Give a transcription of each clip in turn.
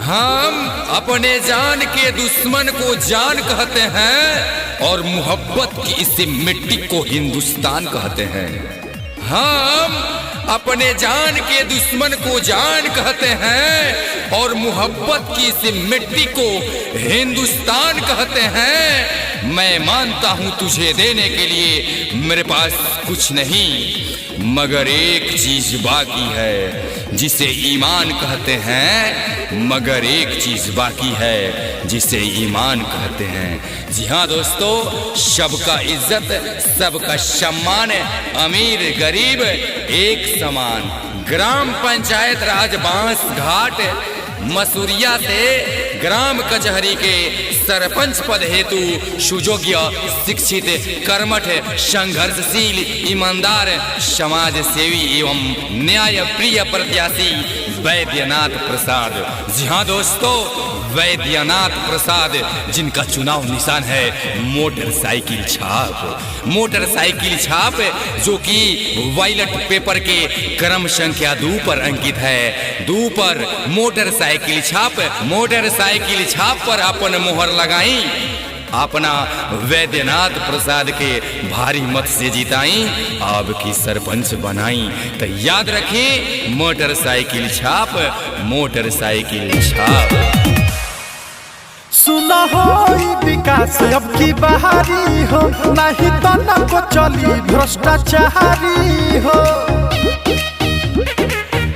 हम अपने जान के दुश्मन को जान कहते हैं और मोहब्बत की इस मिट्टी को हिंदुस्तान कहते हैं। हम अपने जान के दुश्मन को जान कहते हैं और मोहब्बत की इस मिट्टी को हिंदुस्तान कहते हैं। मैं मानता हूँ तुझे देने के लिए मेरे पास कुछ नहीं, मगर एक चीज बाकी है जिसे ईमान कहते हैं, मगर एक चीज बाकी है जिसे ईमान कहते हैं। जी हाँ दोस्तों, सबका इज्जत, सबका सम्मान, अमीर गरीब एक समान। ग्राम पंचायत राज बांस घाट मसूरिया से ग्राम कचहरी के सरपंच पद हेतु सुयोग्य, शिक्षित, कर्मठ, संघर्षशील, ईमानदार, समाज सेवी एवं न्याय प्रिय प्रत्याशी वैद्यनाथ प्रसाद। जी हाँ दोस्तों, वैद्यनाथ प्रसाद जिनका चुनाव निशान है मोटरसाइकिल छाप। मोटरसाइकिल छाप जो कि वायलेट पेपर के क्रम संख्या 2 पर अंकित है। 2 पर मोटरसाइकिल छाप। मोटरसाइकिल छाप पर अपन मोहर लगाई, अपना वैद्यनाथ प्रसाद के भारी मत से जिताई, आपकी सरपंच बनाई। तो याद रखें, मोटरसाइकिल छाप, मोटरसाइकिल छाप। सुना हो विकास अब की बहारी हो, नहीं तो न को चली भ्रष्टाचारी हो।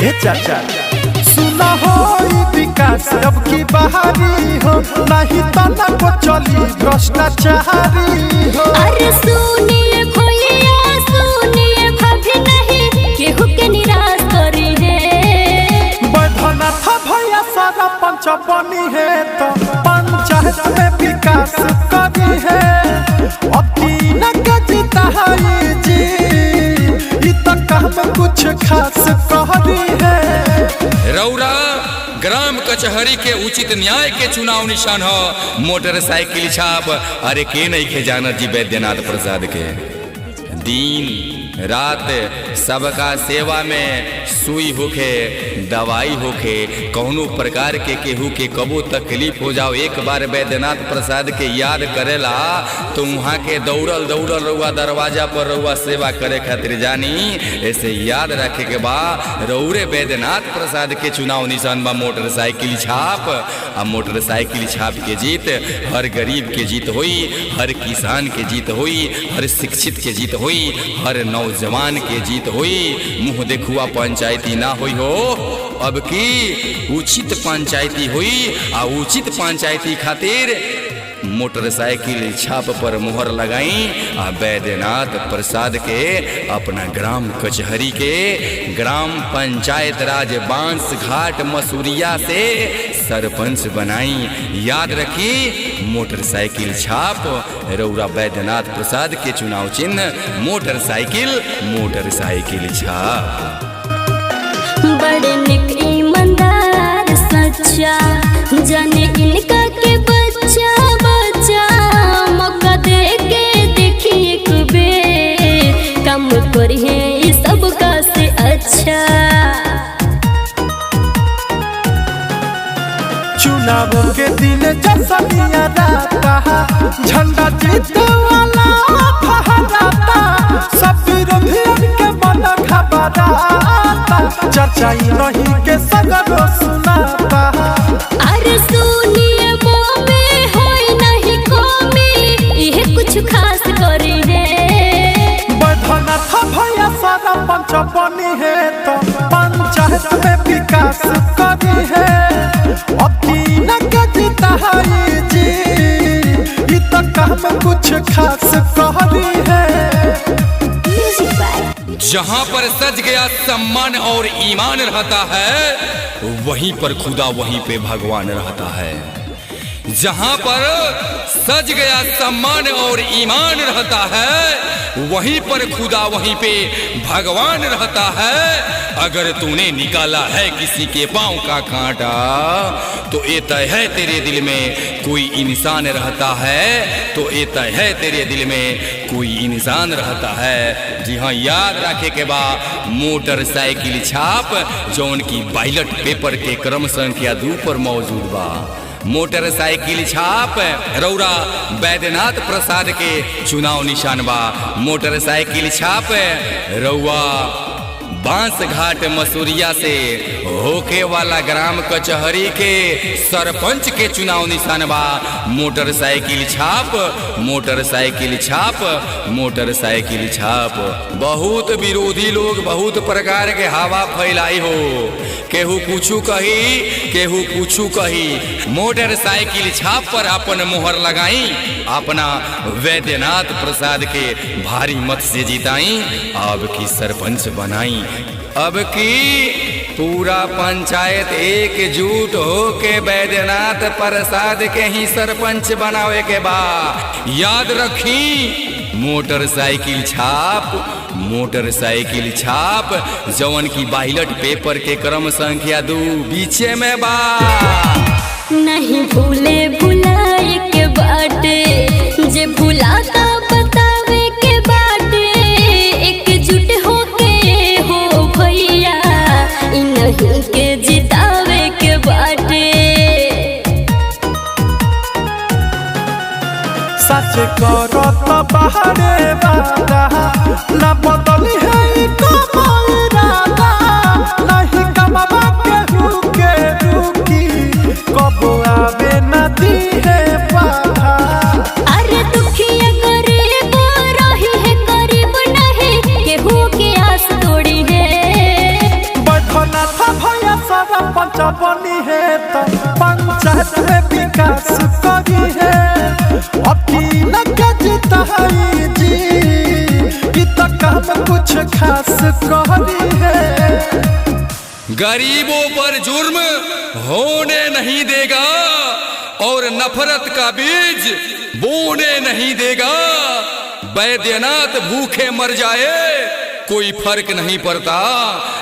ए चाचा सुना हो विकास अब की बहारी हो, नहीं तो न को चली भ्रष्टाचारी हो। अरे सुनिए भैया सुनिए, भाभी नहीं केहू के निराश करी है। वैद्यनाथ भैया सरपंच बनी है तो पंचायत में विकास करी है। अब की न जीता है जी, इतना काम कुछ खास करी है। रौरा ग्राम कचहरी के उचित न्याय के चुनाव निशान हो मोटरसाइकिल छाप। अरे के नहीं के जानत जी वैद्यनाथ प्रसाद के। दिन रात सबका सेवा में सुई होके, दवाई होके, कौनो प्रकार के केहू के कबो तकलीफ हो जाओ, एक बार वैद्यनाथ प्रसाद के याद करेला तो वहाँ के दौड़ल दौड़ल रउआ दरवाजा पर रउआ सेवा करे खातिर जानी। ऐसे याद रखे के बा, रउरे वैद्यनाथ प्रसाद के चुनाव निशान बा मोटरसाइकिल छाप। आ मोटरसाइकिल छाप के जीत हर गरीब के जीत हुई, हर किसान के जीत हुई, हर शिक्षित के जीत हुई, हर नौजवान के जीत हुई। मुँह देखुआ पंचायती ना हुई हो, अब की उचित पंचायती हुई। आ उचित पंचायती खातिर मोटरसाइकिल छाप पर मोहर लगाई। आ वैद्यनाथ प्रसाद के अपना ग्राम कचहरी के ग्राम पंचायत राज बांस घाट मसूरिया से सरपंच बनाई। याद रखी, मोटरसाइकिल छाप, रौरा वैद्यनाथ प्रसाद के चुनाव चिन्ह मोटरसाइकिल, मोटरसाइकिल छाप। बड़े निक ईमानदार सच्चा, जाने इनका के बच्चा बच्चा, मौका दे के देखिए एक बेर, काम करिए सबका से अच्छा। चुनाव के दिन जसमिया राता, झंडा जीते वाला फहराता, सब विरोधियों के मन घबराता, चर्चा नहीं के सगरो सुनाता। अरे सुनिए मोमे होई नहीं कमी, ये कुछ खास करी है। वैद्यनाथ भैया सरपंच बनी है तो पंचायत में विकास करी है। अब की न जीता है जी, इतना काम कुछ खास करी है। जहाँ पर सज गया सम्मान और ईमान रहता है, वहीं पर खुदा, वहीं पे भगवान रहता है। जहाँ पर सज गया सम्मान और ईमान रहता है, वहीं पर खुदा, वहीं पे भगवान रहता है। अगर तूने निकाला है किसी के पाँव का कांटा तो ये तय है तेरे दिल में कोई इंसान रहता है, तो ये तय है तेरे दिल में कोई इंसान रहता है। जी हाँ, याद रखे के बाद मोटरसाइकिल छाप जौन की बैलेट पेपर के क्रम संख्या 2 पर मौजूद बा। मोटरसाइकिल छाप रौरा बैद्यनाथ प्रसाद के चुनाव निशान बा। मोटरसाइकिल छाप रौआ बांस घाट मसूरिया से होके वाला ग्राम कचहरी के सरपंच के चुनाव निशान बा। मोटरसाइकिल छाप, मोटरसाइकिल छाप, मोटरसाइकिल छाप। बहुत विरोधी लोग बहुत प्रकार के हवा फैलाई हो, केहू कुछू कही केहू कुछू कही। मोटरसाइकिल छाप पर अपन मोहर लगाई, अपना बैद्यनाथ प्रसाद के भारी मत से जिताई, अब की सरपंच बनाई। अब की पूरा पंचायत एकजुट हो के बैद्यनाथ प्रसाद के ही सरपंच बनावे के बाद याद रखी मोटरसाइकिल छाप, मोटरसाइकिल छाप जवन की बैलेट पेपर के क्रम संख्या 2 पीछे में बा। नहीं भूले भुलाए के बाटे, जे भुलाता बतावे के बाटे, एकजुट होके हो भैया इन्हीं के जितावे के बाटे। सच करो तो बहरे वादा न बदली है कमाई रादा, नहीं कमावा के रुकी कब आवे नदी है बाधा। अरे दुखिया गरीब रही है करीब नहीं केहू के आस तोड़ी है। बढ़ना था भैया सरपंच बनी है तो पंचायत में विकास करी है, अखिल के जीता है जी कि तक हम कुछ खास करी है। गरीबों पर जुर्म होने नहीं देगा और नफरत का बीज बोने नहीं देगा। बैद्यनाथ भूखे मर जाए कोई फर्क नहीं पड़ता,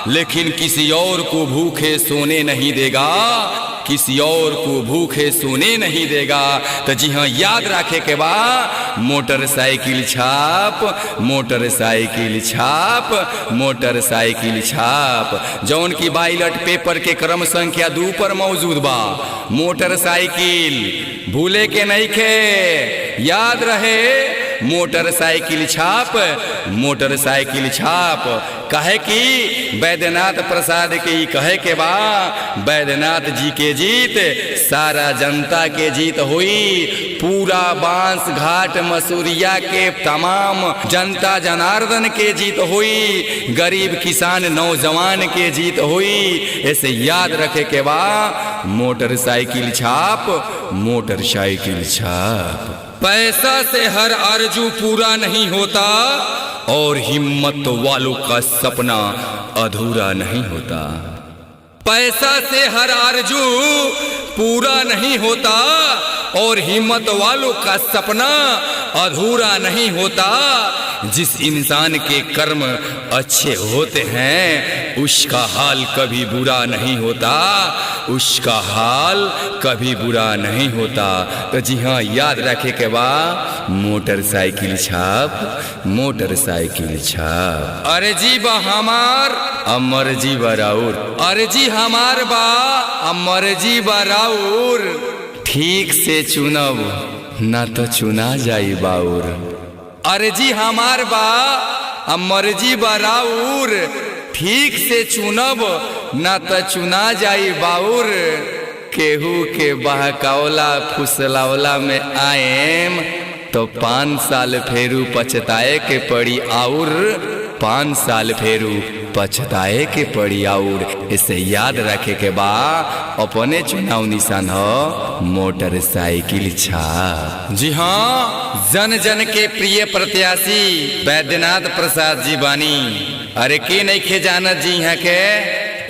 लेकिन किसी और को भूखे सोने नहीं देगा, किसी और को भूखे सोने नहीं देगा। तो जी हाँ, याद रखे के बाद मोटरसाइकिल छाप, मोटरसाइकिल छाप, मोटरसाइकिल छाप जौन की बैलेट पेपर के क्रम संख्या 2 पर मौजूद बा। मोटरसाइकिल भूले के नहीं खे, याद रहे मोटरसाइकिल छाप, मोटरसाइकिल छाप। कहे कि बैद्यनाथ प्रसाद के ही कहे के बा बैद्यनाथ जी के जीत सारा जनता के जीत हुई, पूरा बांस घाट मसूरिया के तमाम जनता जनार्दन के जीत हुई, गरीब किसान नौजवान के जीत हुई। ऐसे याद रखे के बा मोटरसाइकिल छाप, मोटरसाइकिल छाप। पैसा से हर आरजू पूरा नहीं होता और हिम्मत वालों का सपना अधूरा नहीं होता। पैसा से हर आरजू पूरा नहीं होता और हिम्मत वालों का सपना अधूरा नहीं होता। जिस इंसान के कर्म अच्छे होते हैं उसका हाल कभी बुरा नहीं होता, उसका हाल कभी बुरा नहीं होता। तो जी हाँ, याद रखे के बा मोटरसाइकिल छाप, मोटरसाइकिल छाप। अरे जी बा हमार अमर जी बराउर, अरे जी हमार बा अमर जी बराउर, ठीक से चुनब ना तो चुना जाई बाउर। अरे जी हमार बा अमर जी बराउर, ठीक से चुनब ना तो चुना जाई बाउर। केहू के बहकावला फुसलावला में आएम तो 5 साल फेरू पछताए के पड़ी आउर, 5 साल फेरू पछताए के पड़ी आउर। इसे याद रखे के बा अपने चुनाव निशान हो मोटरसाइकिल छाप। जी हाँ, जन जन के प्रिय प्रत्याशी बैद्यनाथ प्रसाद जी बानी। अरे के नहीं खे जानत जी यहाँ के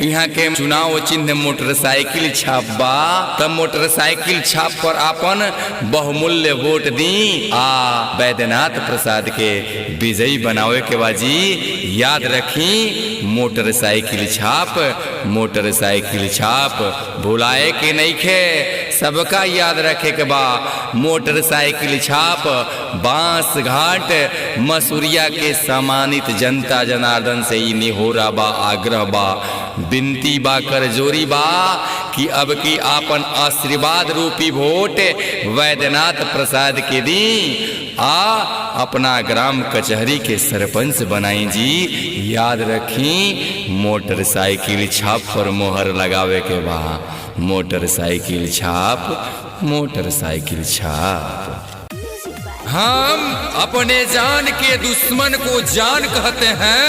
यहाँ के चुनाव चिन्ह मोटरसाइकिल छाप बा, तब मोटरसाइकिल छाप पर अपन बहुमूल्य वोट दी आ बैद्यनाथ प्रसाद के विजयी बनावे के बाजी। याद रखी मोटरसाइकिल छाप, मोटरसाइकिल छाप भुलाए के नहीं खे, सबका याद रखे के बा। मोटरसाइकिल छाप बांस घाट मसूरिया के सम्मानित जनता जनार्दन से ही निहोरा बा, आग्रह बा, बिनती बा, कर जोरी बा कि अब की आपन आशीर्वाद रूपी वोट वैद्यनाथ प्रसाद के दी आ अपना ग्राम कचहरी के सरपंच बनाई जी। याद रखी मोटरसाइकिल छाप पर मोहर लगावे के बा। मोटरसाइकिल छाप, मोटरसाइकिल छाप। हम अपने जान के दुश्मन को जान कहते हैं।